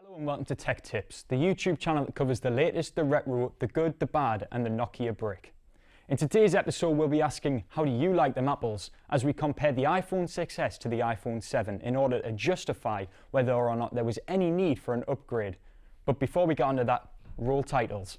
Hello and welcome to Tech Tips, the YouTube channel that covers the latest, the retro, the good, the bad and the Nokia brick. In today's episode we'll be asking how do you like them apples as we compare the iPhone 6s to the iPhone 7 in order to justify whether or not there was any need for an upgrade. But before we get onto that, roll titles.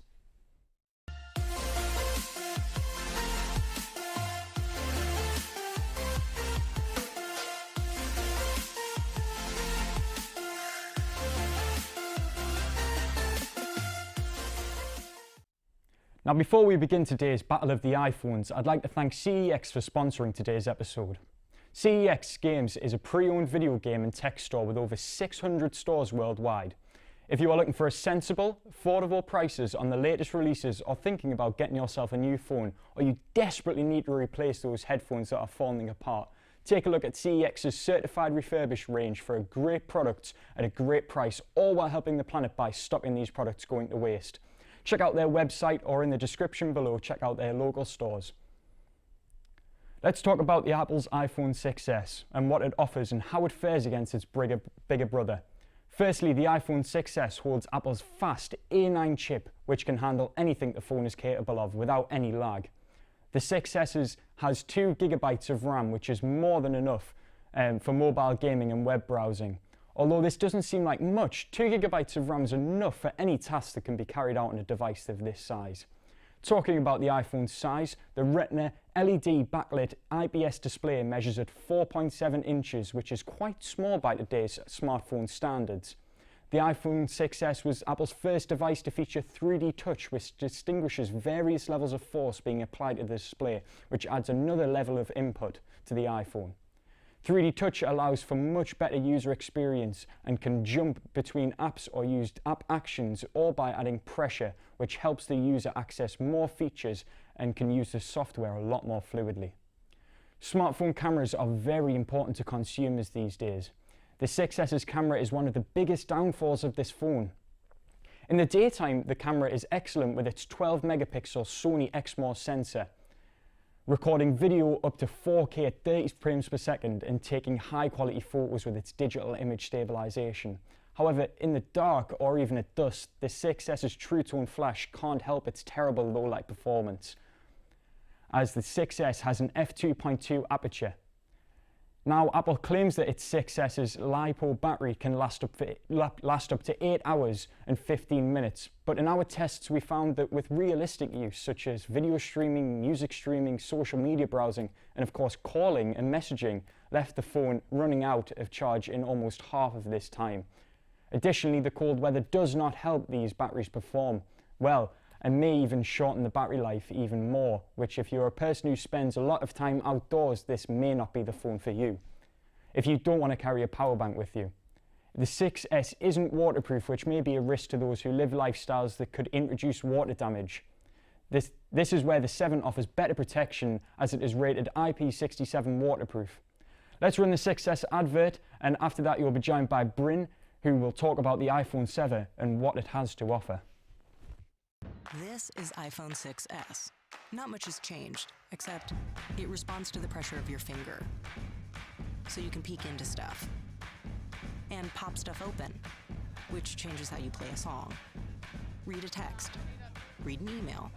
Now before we begin today's battle of the iPhones, I'd like to thank CEX for sponsoring today's episode. CEX Games is a pre-owned video game and tech store with over 600 stores worldwide. If you are looking for a sensible, affordable prices on the latest releases or thinking about getting yourself a new phone, or you desperately need to replace those headphones that are falling apart, take a look at CEX's certified refurbished range for a great product at a great price, all while helping the planet by stopping these products going to waste. Check out their website or in the description below, check out their local stores. Let's talk about the Apple's iPhone 6s and what it offers and how it fares against its bigger brother. Firstly, the iPhone 6s holds Apple's fast A9 chip, which can handle anything the phone is capable of without any lag. The 6s has 2 GB of RAM, which is more than enough for mobile gaming and web browsing. Although this doesn't seem like much, 2 GB of RAM is enough for any task that can be carried out on a device of this size. Talking about the iPhone's size, the Retina LED backlit IPS display measures at 4.7 inches, which is quite small by today's smartphone standards. The iPhone 6s was Apple's first device to feature 3D touch, which distinguishes various levels of force being applied to the display, which adds another level of input to the iPhone. 3D Touch allows for much better user experience and can jump between apps or use app actions, all by adding pressure, which helps the user access more features and can use the software a lot more fluidly. Smartphone cameras are very important to consumers these days. The 6s's camera is one of the biggest downfalls of this phone. In the daytime, the camera is excellent with its 12 megapixel Sony Exmor sensor, recording video up to 4K at 30 frames per second and taking high quality photos with its digital image stabilization. However, in the dark or even at dusk, the 6s's True Tone flash can't help its terrible low light performance, as the 6s has an f2.2 aperture. Now, Apple claims that its 6s's LiPo battery can last up to 8 hours and 15 minutes, but in our tests we found that with realistic use such as video streaming, music streaming, social media browsing, and of course calling and messaging, left the phone running out of charge in almost half of this time. Additionally, the cold weather does not help these batteries perform well and may even shorten the battery life even more, which if you're a person who spends a lot of time outdoors, this may not be the phone for you. If you don't want to carry a power bank with you. The 6s isn't waterproof, which may be a risk to those who live lifestyles that could introduce water damage. This is where the 7 offers better protection as it is rated IP67 waterproof. Let's run the 6s advert, and after that you'll be joined by Bryn, who will talk about the iPhone 7 and what it has to offer. This is iPhone 6s. Not much has changed, except it responds to the pressure of your finger. So you can peek into stuff. And pop stuff open, which changes how you play a song. Read a text. Read an email.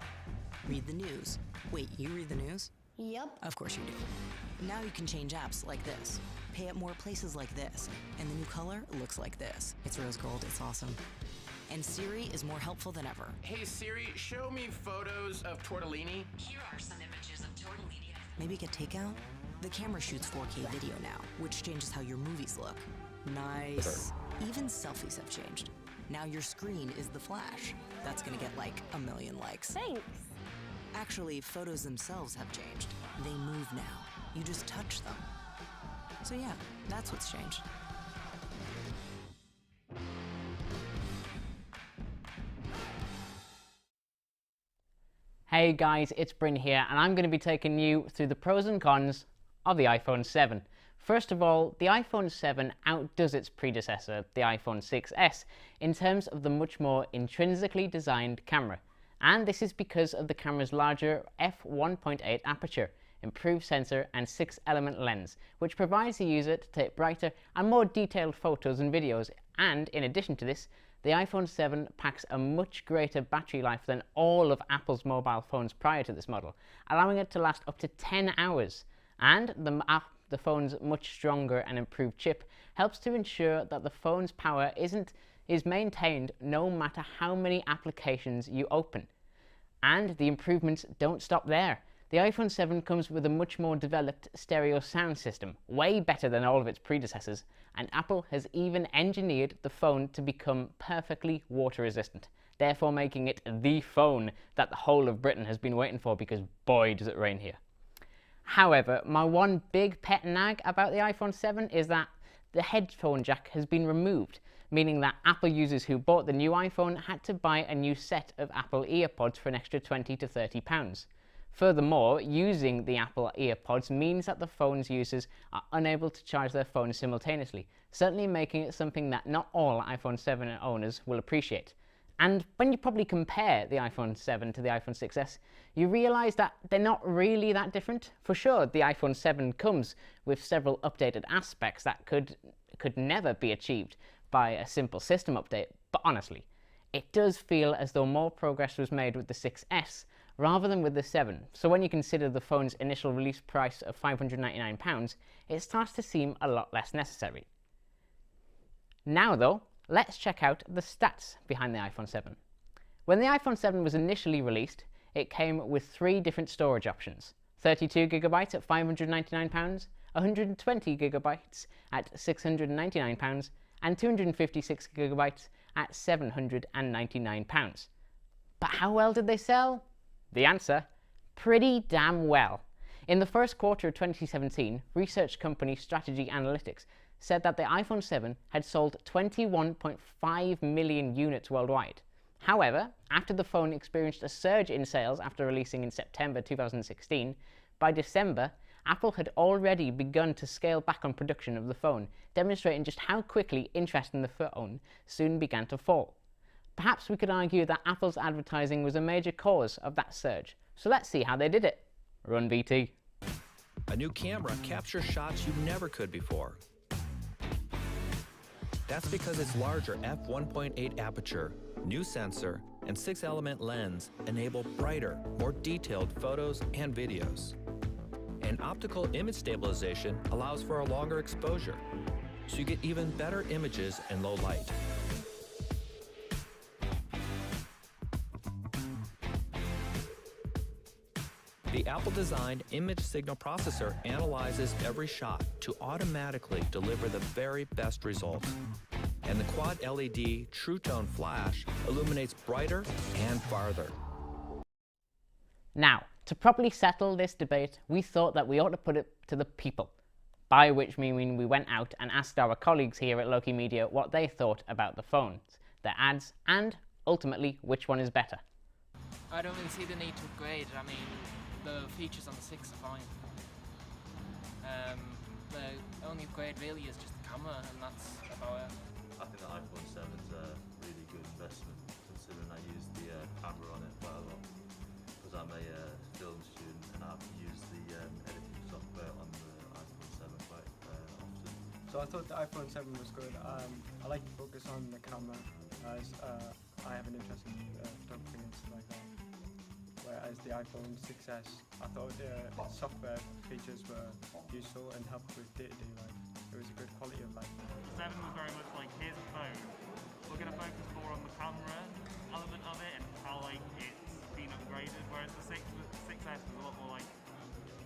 Read the news. Wait, you read the news? Yep. Of course you do. Now you can change apps like this. Pay at more places like this. And the new color looks like this. It's rose gold, it's awesome. And Siri is more helpful than ever. Hey Siri, show me photos of tortellini. Here are some images of tortellini. Maybe get takeout? The camera shoots 4K video now, which changes how your movies look. Nice. Even selfies have changed. Now your screen is the flash. That's gonna get like 1 million likes. Thanks. Actually, photos themselves have changed. They move now. You just touch them. So yeah, that's what's changed. Hey guys, it's Bryn here, and I'm going to be taking you through the pros and cons of the iPhone 7. First of all, the iPhone 7 outdoes its predecessor, the iPhone 6s, in terms of the much more intrinsically designed camera. And this is because of the camera's larger f1.8 aperture, improved sensor and 6-element lens, which provides the user to take brighter and more detailed photos and videos And in addition to this, the iPhone 7 packs a much greater battery life than all of Apple's mobile phones prior to this model, allowing it to last up to 10 hours. And the phone's much stronger and improved chip helps to ensure that the phone's power is maintained no matter how many applications you open. And the improvements don't stop there. The iPhone 7 comes with a much more developed stereo sound system, way better than all of its predecessors, and Apple has even engineered the phone to become perfectly water resistant, therefore making it the phone that the whole of Britain has been waiting for, because boy does it rain here. However, my one big pet nag about the iPhone 7 is that the headphone jack has been removed, meaning that Apple users who bought the new iPhone had to buy a new set of Apple EarPods for an extra £20 to £30. Furthermore, using the Apple EarPods means that the phone's users are unable to charge their phones simultaneously, certainly making it something that not all iPhone 7 owners will appreciate. And when you probably compare the iPhone 7 to the iPhone 6s, you realise that they're not really that different. For sure, the iPhone 7 comes with several updated aspects that could never be achieved by a simple system update, but honestly, it does feel as though more progress was made with the 6s rather than with the 7. So when you consider the phone's initial release price of £599, it starts to seem a lot less necessary. Now though, let's check out the stats behind the iPhone 7. When the iPhone 7 was initially released, it came with 3 different storage options: 32GB at £599, 120GB at £699, and 256GB at £799. But how well did they sell? The answer: pretty damn well. In the first quarter of 2017, research company Strategy Analytics said that the iPhone 7 had sold 21.5 million units worldwide. However, after the phone experienced a surge in sales after releasing in September 2016, by December, Apple had already begun to scale back on production of the phone, demonstrating just how quickly interest in the phone soon began to fall. Perhaps we could argue that Apple's advertising was a major cause of that surge. So let's see how they did it. Run BT. A new camera captures shots you never could before. That's because its larger f1.8 aperture, new sensor, and 6-element lens enable brighter, more detailed photos and videos. And optical image stabilization allows for a longer exposure, so you get even better images in low light. The Apple-designed image signal processor analyzes every shot to automatically deliver the very best results. And the quad LED True Tone flash illuminates brighter and farther. Now, to properly settle this debate, we thought that we ought to put it to the people. By which we mean we went out and asked our colleagues here at Loki Media what they thought about the phones, their ads, and ultimately which one is better. I don't really see the need to upgrade. I mean, the features on the 6 are fine. The only upgrade really is just the camera, and that's about it. I think the iPhone 7 is a really good investment, considering I use the camera on it quite a lot, because I'm a film student and I've used the editing software on the iPhone 7 quite often. So I thought the iPhone 7 was good. I like to focus on the camera, as I have an interest in photography and stuff like that. Whereas the iPhone 6s, I thought the software features were useful and helped with day-to-day life. It was a good quality of life. 7 was very much like, here's a phone. We're going to focus more on the camera element of it and how like it's been upgraded, whereas the 6s was a lot more like,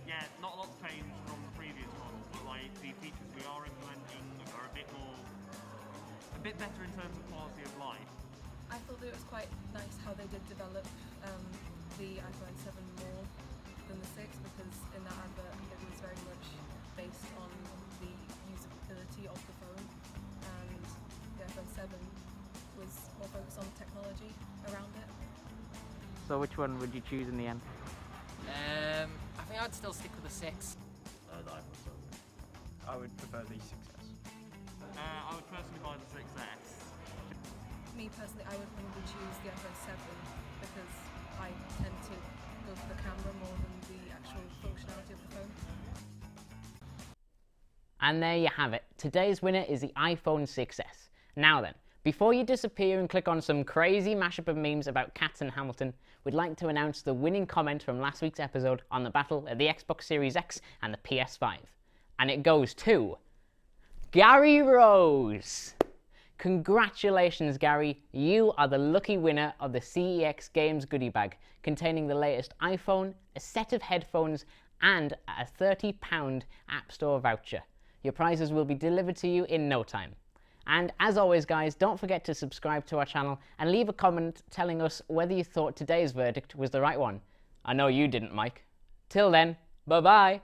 yeah, not a lot's changed from the previous models, but like the features we are implementing are a bit better in terms of quality of life. I thought that it was quite nice how they did develop the iPhone 7 more than the 6, because in that advert it was very much based on the usability of the phone, and the iPhone 7 was more focused on technology around it. So which one would you choose in the end? I think I'd still stick with the 6. The iPhone 7. I would prefer the 6s. I would personally buy the 6S. Me personally, I would probably choose the iPhone 7 because I tend to go for the camera more than the actual functionality of the phone. And there you have it. Today's winner is the iPhone 6s. Now then, before you disappear and click on some crazy mashup of memes about cats and Hamilton, we'd like to announce the winning comment from last week's episode on the battle of the Xbox Series X and the PS5. And it goes to Gary Rose. Congratulations, Gary. You are the lucky winner of the CEX Games goodie bag, containing the latest iPhone, a set of headphones, and a £30 App Store voucher. Your prizes will be delivered to you in no time. And as always, guys, don't forget to subscribe to our channel and leave a comment telling us whether you thought today's verdict was the right one. I know you didn't, Mike. Till then, bye-bye.